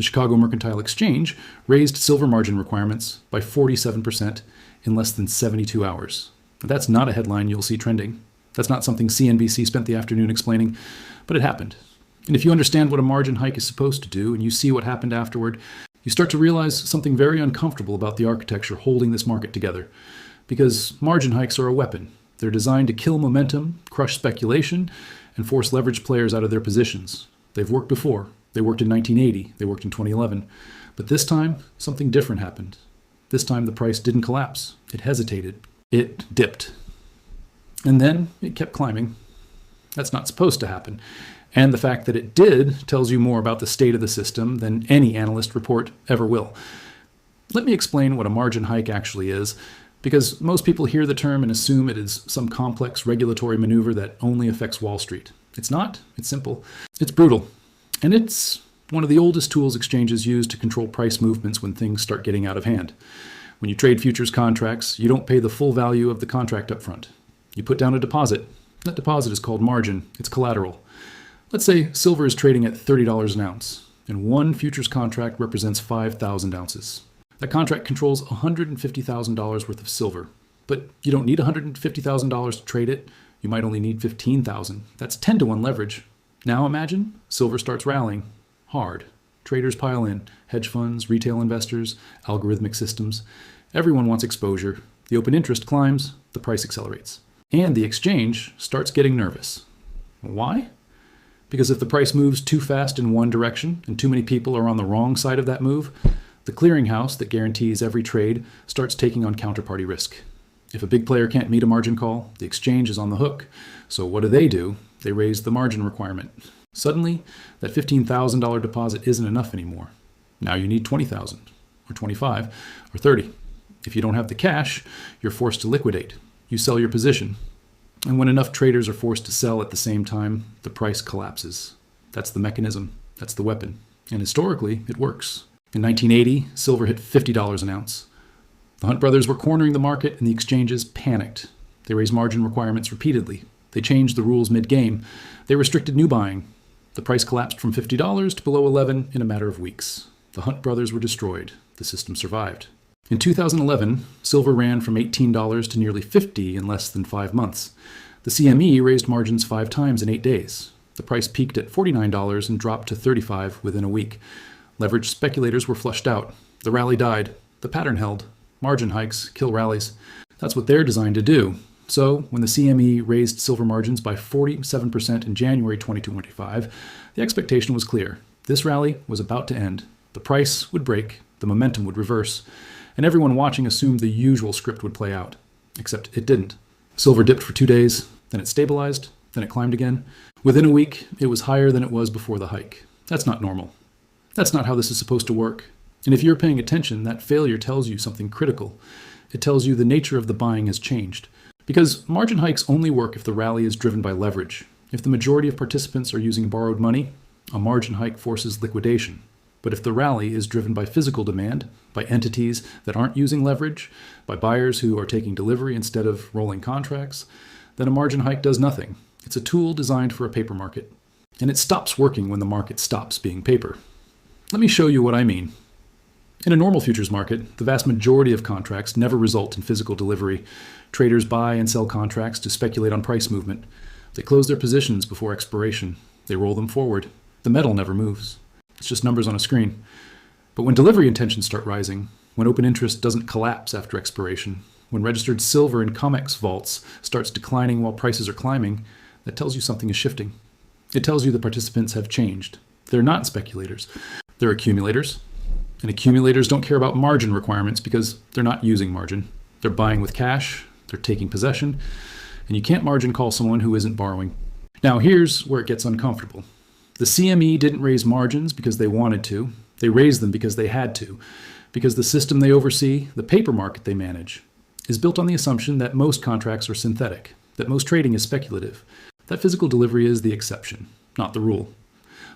The Chicago Mercantile Exchange raised silver margin requirements by 47% in less than 72 hours. That's not a headline you'll see trending. That's not something CNBC spent the afternoon explaining, but it happened. And if you understand what a margin hike is supposed to do and you see what happened afterward, you start to realize something very uncomfortable about the architecture holding this market together. Because margin hikes are a weapon. They're designed to kill momentum, crush speculation, and force leverage players out of their positions. They've worked before. They worked in 1980. They worked in 2011. But this time, something different happened. This time, the price didn't collapse. It hesitated. It dipped. And then it kept climbing. That's not supposed to happen. And the fact that it did tells you more about the state of the system than any analyst report ever will. Let me explain what a margin hike actually is, because most people hear the term and assume it is some complex regulatory maneuver that only affects Wall Street. It's not. It's simple. It's brutal. And it's one of the oldest tools exchanges use to control price movements when things start getting out of hand. When you trade futures contracts, you don't pay the full value of the contract up front. You put down a deposit. That deposit is called margin. It's collateral. Let's say silver is trading at $30 an ounce, and one futures contract represents 5,000 ounces. That contract controls $150,000 worth of silver, but you don't need $150,000 to trade it. You might only need $15,000. That's 10-to-1 leverage. Now imagine silver starts rallying hard. Traders pile in, hedge funds, retail investors, algorithmic systems. Everyone wants exposure. The open interest climbs, the price accelerates. And the exchange starts getting nervous. Why? Because if the price moves too fast in one direction and too many people are on the wrong side of that move, the clearinghouse that guarantees every trade starts taking on counterparty risk. If a big player can't meet a margin call, the exchange is on the hook. So what do? They raise the margin requirement. Suddenly, that $15,000 deposit isn't enough anymore. Now you need $20,000, or $25,000, or $30,000. If you don't have the cash, you're forced to liquidate. You sell your position. And when enough traders are forced to sell at the same time, the price collapses. That's the mechanism. That's the weapon. And historically, it works. In 1980, silver hit $50 an ounce. The Hunt brothers were cornering the market and the exchanges panicked. They raised margin requirements repeatedly. They changed the rules mid-game. They restricted new buying. The price collapsed from $50 to below $11 in a matter of weeks. The Hunt brothers were destroyed. The system survived. In 2011, silver ran from $18 to nearly $50 in less than 5 months. The CME raised margins 5 times in 8 days. The price peaked at $49 and dropped to $35 within a week. Leveraged speculators were flushed out. The rally died. The pattern held. Margin hikes kill rallies. That's what they're designed to do. So when the CME raised silver margins by 47% in January 2025, the expectation was clear. This rally was about to end. The price would break. The momentum would reverse. And everyone watching assumed the usual script would play out. Except it didn't. Silver dipped for 2 days, then it stabilized, then it climbed again. Within a week, it was higher than it was before the hike. That's not normal. That's not how this is supposed to work. And if you're paying attention, that failure tells you something critical. It tells you the nature of the buying has changed. Because margin hikes only work if the rally is driven by leverage. If the majority of participants are using borrowed money, a margin hike forces liquidation. But if the rally is driven by physical demand, by entities that aren't using leverage, by buyers who are taking delivery instead of rolling contracts, then a margin hike does nothing. It's a tool designed for a paper market. And it stops working when the market stops being paper. Let me show you what I mean. In a normal futures market, the vast majority of contracts never result in physical delivery. Traders buy and sell contracts to speculate on price movement. They close their positions before expiration. They roll them forward. The metal never moves. It's just numbers on a screen. But when delivery intentions start rising, when open interest doesn't collapse after expiration, when registered silver in COMEX vaults starts declining while prices are climbing, that tells you something is shifting. It tells you the participants have changed. They're not speculators. They're accumulators. And accumulators don't care about margin requirements because they're not using margin. They're buying with cash. They're taking possession. And you can't margin call someone who isn't borrowing. Now here's where it gets uncomfortable. The CME didn't raise margins because they wanted to. They raised them because they had to. Because the system they oversee, the paper market they manage, is built on the assumption that most contracts are synthetic, that most trading is speculative, that physical delivery is the exception, not the rule.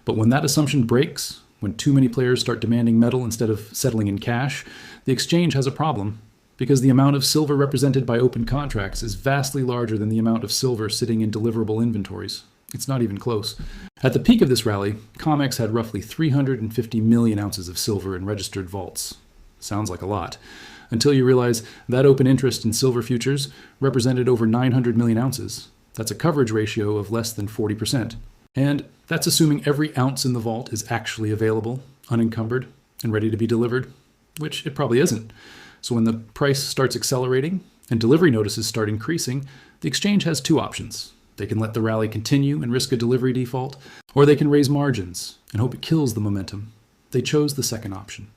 But when that assumption breaks, when too many players start demanding metal instead of settling in cash, the exchange has a problem, because the amount of silver represented by open contracts is vastly larger than the amount of silver sitting in deliverable inventories. It's not even close. At the peak of this rally, COMEX had roughly 350 million ounces of silver in registered vaults. Sounds like a lot. Until you realize that open interest in silver futures represented over 900 million ounces. That's a coverage ratio of less than 40%. And that's assuming every ounce in the vault is actually available, unencumbered, and ready to be delivered, which it probably isn't. So when the price starts accelerating and delivery notices start increasing, the exchange has two options. They can let the rally continue and risk a delivery default, or they can raise margins and hope it kills the momentum. They chose the second option.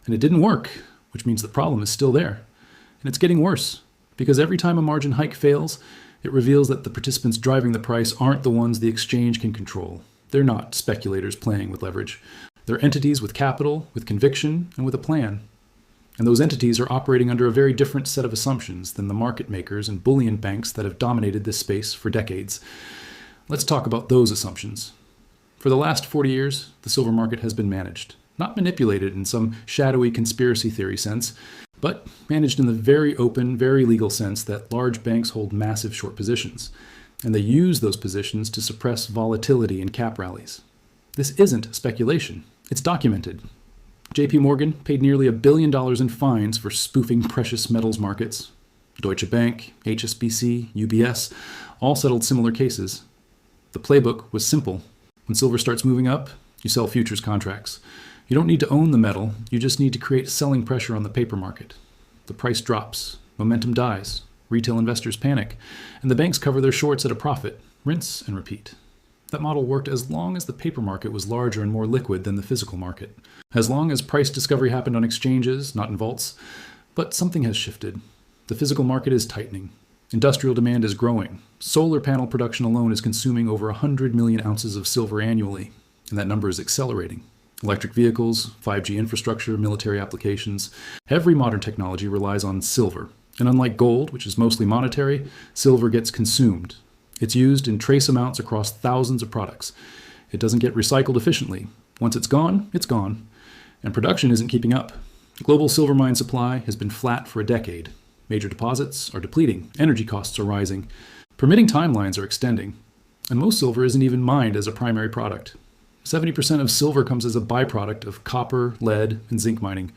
And it didn't work, which means the problem is still there. And it's getting worse, because every time a margin hike fails, it reveals that the participants driving the price aren't the ones the exchange can control. They're not speculators playing with leverage. They're entities with capital, with conviction, and with a plan. And those entities are operating under a very different set of assumptions than the market makers and bullion banks that have dominated this space for decades. Let's talk about those assumptions. For the last 40 years, the silver market has been managed. Not manipulated in some shadowy conspiracy theory sense, but managed in the very open, very legal sense that large banks hold massive short positions, and they use those positions to suppress volatility in cap rallies. This isn't speculation. It's documented. JP Morgan paid nearly $1 billion in fines for spoofing precious metals markets. Deutsche Bank, HSBC, UBS all settled similar cases. The playbook was simple. When silver starts moving up, you sell futures contracts. You don't need to own the metal, you just need to create selling pressure on the paper market. The price drops, momentum dies, retail investors panic, and the banks cover their shorts at a profit, rinse and repeat. That model worked as long as the paper market was larger and more liquid than the physical market. As long as price discovery happened on exchanges, not in vaults. But something has shifted. The physical market is tightening. Industrial demand is growing. Solar panel production alone is consuming over 100 million ounces of silver annually, and that number is accelerating. Electric vehicles, 5G infrastructure, military applications. Every modern technology relies on silver. And unlike gold, which is mostly monetary, silver gets consumed. It's used in trace amounts across thousands of products. It doesn't get recycled efficiently. Once it's gone, it's gone. And production isn't keeping up. Global silver mine supply has been flat for a decade. Major deposits are depleting. Energy costs are rising. Permitting timelines are extending. And most silver isn't even mined as a primary product. 70% of silver comes as a byproduct of copper, lead, and zinc mining,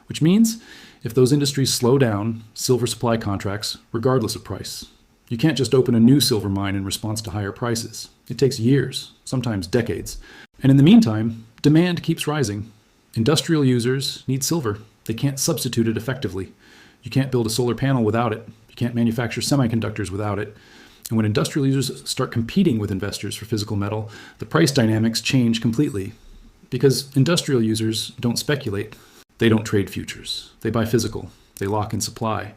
which means if those industries slow down, silver supply contracts, regardless of price. You can't just open a new silver mine in response to higher prices. It takes years, sometimes decades. And in the meantime, demand keeps rising. Industrial users need silver. They can't substitute it effectively. You can't build a solar panel without it. You can't manufacture semiconductors without it. And when industrial users start competing with investors for physical metal, the price dynamics change completely. Because industrial users don't speculate. They don't trade futures. They buy physical. They lock in supply.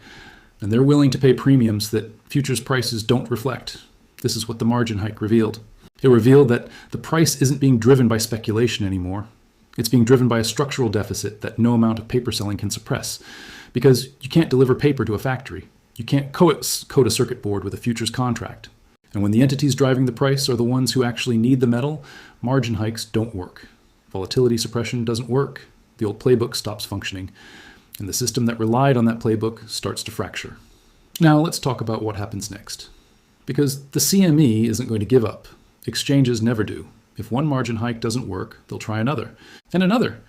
And they're willing to pay premiums that futures prices don't reflect. This is what the margin hike revealed. It revealed that the price isn't being driven by speculation anymore. It's being driven by a structural deficit that no amount of paper selling can suppress. Because you can't deliver paper to a factory. You can't code a circuit board with a futures contract. And when the entities driving the price are the ones who actually need the metal, margin hikes don't work. Volatility suppression doesn't work. The old playbook stops functioning. And the system that relied on that playbook starts to fracture. Now let's talk about what happens next. Because the CME isn't going to give up. Exchanges never do. If one margin hike doesn't work, they'll try another. And another.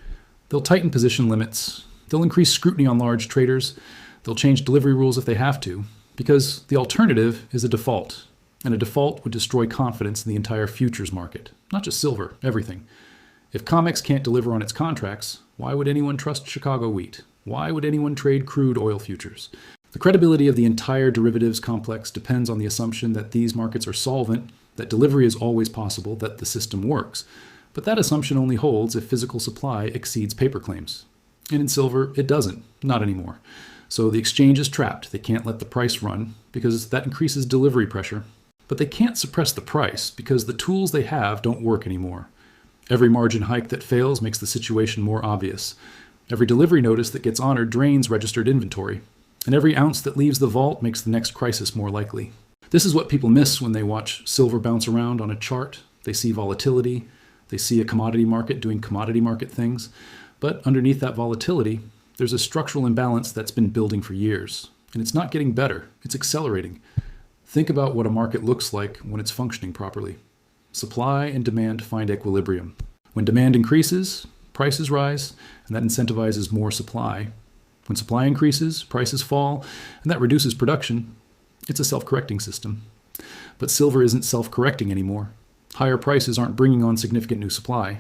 They'll tighten position limits. They'll increase scrutiny on large traders. They'll change delivery rules if they have to, because the alternative is a default, and a default would destroy confidence in the entire futures market, not just silver, everything. If COMEX can't deliver on its contracts, why would anyone trust Chicago wheat? Why would anyone trade crude oil futures? The credibility of the entire derivatives complex depends on the assumption that these markets are solvent, that delivery is always possible, that the system works. But that assumption only holds if physical supply exceeds paper claims. And in silver, it doesn't, not anymore. So the exchange is trapped. They can't let the price run because that increases delivery pressure. But they can't suppress the price because the tools they have don't work anymore. Every margin hike that fails makes the situation more obvious. Every delivery notice that gets honored drains registered inventory. And every ounce that leaves the vault makes the next crisis more likely. This is what people miss when they watch silver bounce around on a chart. They see volatility. They see a commodity market doing commodity market things. But underneath that volatility, there's a structural imbalance that's been building for years. And it's not getting better. It's accelerating. Think about what a market looks like when it's functioning properly. Supply and demand find equilibrium. When demand increases, prices rise, and that incentivizes more supply. When supply increases, prices fall, and that reduces production. It's a self-correcting system. But silver isn't self-correcting anymore. Higher prices aren't bringing on significant new supply.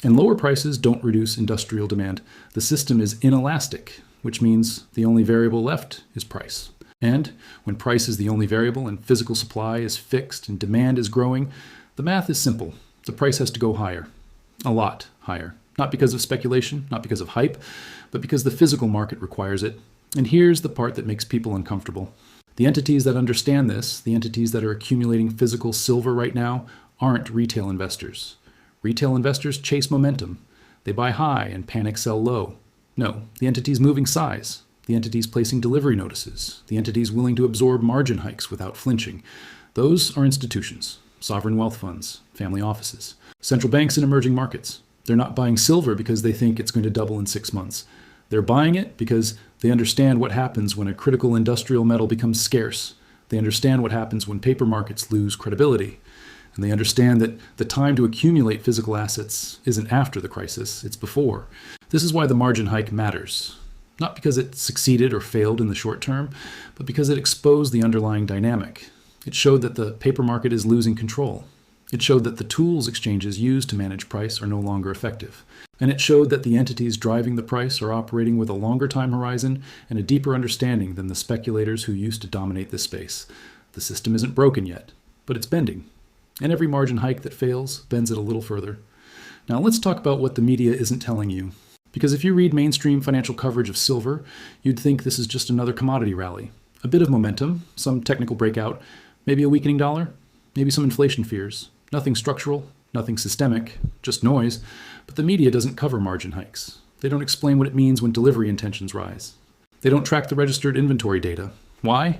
And lower prices don't reduce industrial demand. The system is inelastic, which means the only variable left is price. And when price is the only variable and physical supply is fixed and demand is growing, the math is simple. The price has to go higher. A lot higher. Not because of speculation, not because of hype, but because the physical market requires it. And here's the part that makes people uncomfortable. The entities that understand this, the entities that are accumulating physical silver right now, aren't retail investors. Retail investors chase momentum. They buy high and panic sell low. No, the entities moving size, the entities placing delivery notices, the entities willing to absorb margin hikes without flinching. Those are institutions, sovereign wealth funds, family offices, central banks in emerging markets. They're not buying silver because they think it's going to double in 6 months. They're buying it because they understand what happens when a critical industrial metal becomes scarce. They understand what happens when paper markets lose credibility. And they understand that the time to accumulate physical assets isn't after the crisis, it's before. This is why the margin hike matters. Not because it succeeded or failed in the short term, but because it exposed the underlying dynamic. It showed that the paper market is losing control. It showed that the tools exchanges use to manage price are no longer effective. And it showed that the entities driving the price are operating with a longer time horizon and a deeper understanding than the speculators who used to dominate this space. The system isn't broken yet, but it's bending. And every margin hike that fails bends it a little further. Now let's talk about what the media isn't telling you. Because if you read mainstream financial coverage of silver, you'd think this is just another commodity rally. A bit of momentum, some technical breakout, maybe a weakening dollar, maybe some inflation fears. Nothing structural, nothing systemic, just noise. But the media doesn't cover margin hikes. They don't explain what it means when delivery intentions rise. They don't track the registered inventory data. Why?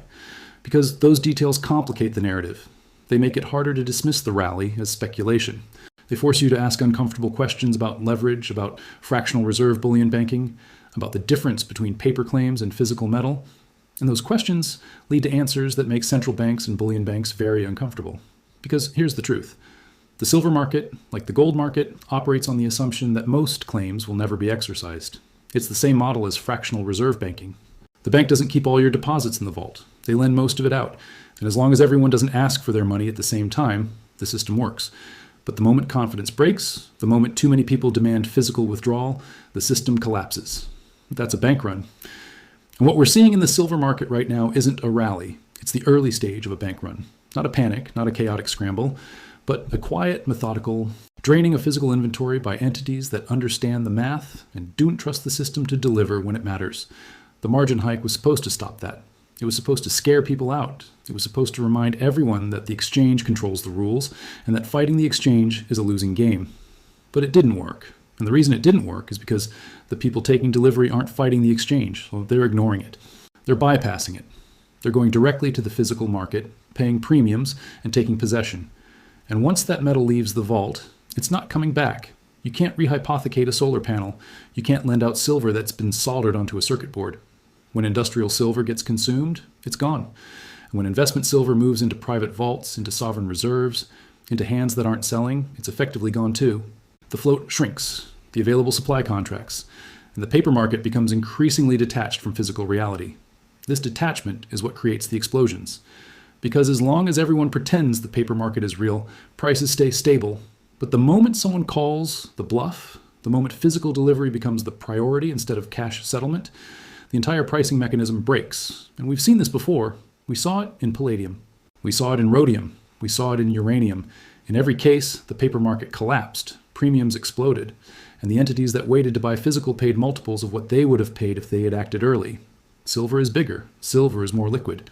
Because those details complicate the narrative. They make it harder to dismiss the rally as speculation. They force you to ask uncomfortable questions about leverage, about fractional reserve bullion banking, about the difference between paper claims and physical metal. And those questions lead to answers that make central banks and bullion banks very uncomfortable. Because here's the truth. The silver market, like the gold market, operates on the assumption that most claims will never be exercised. It's the same model as fractional reserve banking. The bank doesn't keep all your deposits in the vault. They lend most of it out. And as long as everyone doesn't ask for their money at the same time, the system works. But the moment confidence breaks, the moment too many people demand physical withdrawal, the system collapses. That's a bank run. And what we're seeing in the silver market right now isn't a rally. It's the early stage of a bank run. Not a panic, not a chaotic scramble, but a quiet, methodical draining of physical inventory by entities that understand the math and don't trust the system to deliver when it matters. The margin hike was supposed to stop that. It was supposed to scare people out. It was supposed to remind everyone that the exchange controls the rules and that fighting the exchange is a losing game. But it didn't work. And the reason it didn't work is because the people taking delivery aren't fighting the exchange, so they're ignoring it. They're bypassing it. They're going directly to the physical market, paying premiums and taking possession. And once that metal leaves the vault, it's not coming back. You can't rehypothecate a solar panel. You can't lend out silver that's been soldered onto a circuit board. When industrial silver gets consumed, it's gone. And when investment silver moves into private vaults, into sovereign reserves, into hands that aren't selling, it's effectively gone too. The float shrinks, the available supply contracts, and the paper market becomes increasingly detached from physical reality. This detachment is what creates the explosions. Because as long as everyone pretends the paper market is real, prices stay stable. But the moment someone calls the bluff, the moment physical delivery becomes the priority instead of cash settlement, the entire pricing mechanism breaks. And we've seen this before. We saw it in palladium. We saw it in rhodium. We saw it in uranium. In every case, the paper market collapsed, premiums exploded, and the entities that waited to buy physical paid multiples of what they would have paid if they had acted early. Silver is bigger. Silver is more liquid.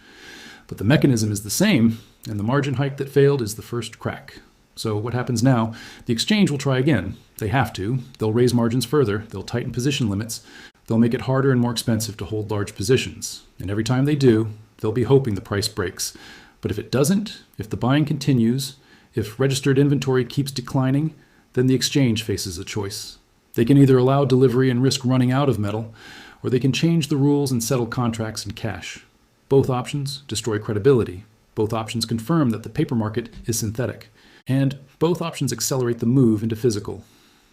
But the mechanism is the same, and the margin hike that failed is the first crack. So what happens now? The exchange will try again. They have to. They'll raise margins further. They'll tighten position limits. They'll make it harder and more expensive to hold large positions. And every time they do, they'll be hoping the price breaks. But if it doesn't, if the buying continues, if registered inventory keeps declining, then the exchange faces a choice. They can either allow delivery and risk running out of metal, or they can change the rules and settle contracts in cash. Both options destroy credibility. Both options confirm that the paper market is synthetic. And both options accelerate the move into physical.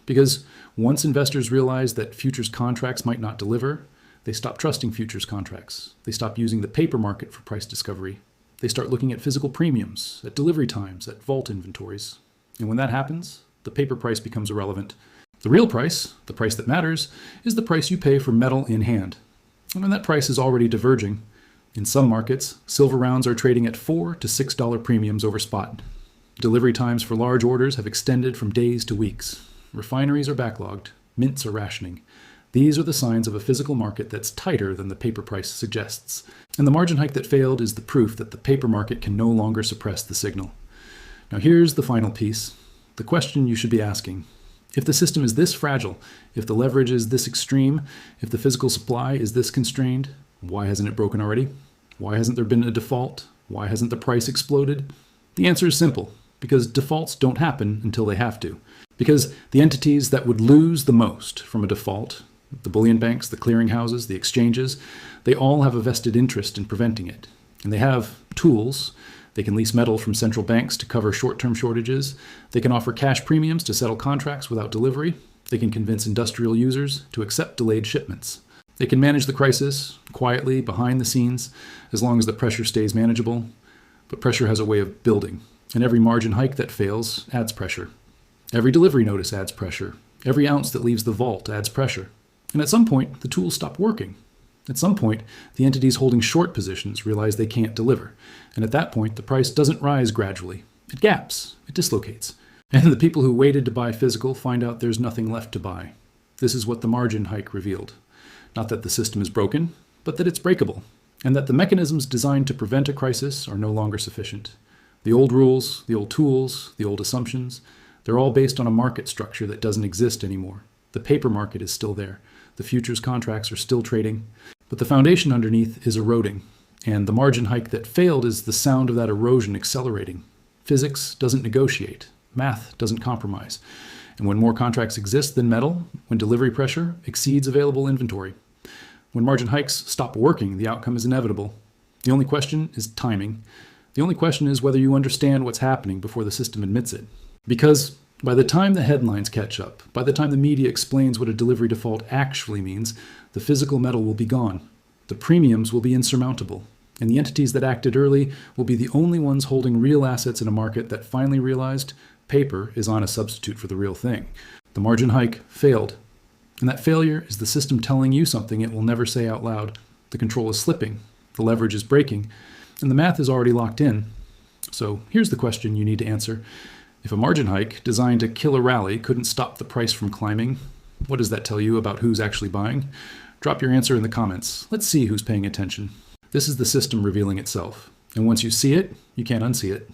Because once investors realize that futures contracts might not deliver, they stop trusting futures contracts. They stop using the paper market for price discovery. They start looking at physical premiums, at delivery times, at vault inventories. And when that happens, the paper price becomes irrelevant. The real price, the price that matters, is the price you pay for metal in hand. And that price is already diverging. In some markets, silver rounds are trading at $4 to $6 premiums over spot. Delivery times for large orders have extended from days to weeks. Refineries are backlogged. Mints are rationing. These are the signs of a physical market that's tighter than the paper price suggests. And the margin hike that failed is the proof that the paper market can no longer suppress the signal. Now here's the final piece. The question you should be asking. If the system is this fragile, if the leverage is this extreme, if the physical supply is this constrained, why hasn't it broken already? Why hasn't there been a default? Why hasn't the price exploded? The answer is simple. Because defaults don't happen until they have to. Because the entities that would lose the most from a default, the bullion banks, the clearinghouses, the exchanges, they all have a vested interest in preventing it. And they have tools. They can lease metal from central banks to cover short-term shortages. They can offer cash premiums to settle contracts without delivery. They can convince industrial users to accept delayed shipments. They can manage the crisis quietly behind the scenes as long as the pressure stays manageable. But pressure has a way of building. And every margin hike that fails adds pressure. Every delivery notice adds pressure. Every ounce that leaves the vault adds pressure. And at some point, the tools stop working. At some point, the entities holding short positions realize they can't deliver. And at that point, the price doesn't rise gradually. It gaps. It dislocates. And the people who waited to buy physical find out there's nothing left to buy. This is what the margin hike revealed. Not that the system is broken, but that it's breakable. And that the mechanisms designed to prevent a crisis are no longer sufficient. The old rules, the old tools, the old assumptions, they're all based on a market structure that doesn't exist anymore. The paper market is still there. The futures contracts are still trading. But the foundation underneath is eroding. And the margin hike that failed is the sound of that erosion accelerating. Physics doesn't negotiate. Math doesn't compromise. And when more contracts exist than metal, when delivery pressure exceeds available inventory, when margin hikes stop working, the outcome is inevitable. The only question is timing. The only question is whether you understand what's happening before the system admits it. Because by the time the headlines catch up, by the time the media explains what a delivery default actually means, the physical metal will be gone. The premiums will be insurmountable. And the entities that acted early will be the only ones holding real assets in a market that finally realized paper is on a substitute for the real thing. The margin hike failed. And that failure is the system telling you something it will never say out loud. The control is slipping. The leverage is breaking. And the math is already locked in. So here's the question you need to answer. If a margin hike designed to kill a rally couldn't stop the price from climbing, what does that tell you about who's actually buying? Drop your answer in the comments. Let's see who's paying attention. This is the system revealing itself. And once you see it, you can't unsee it.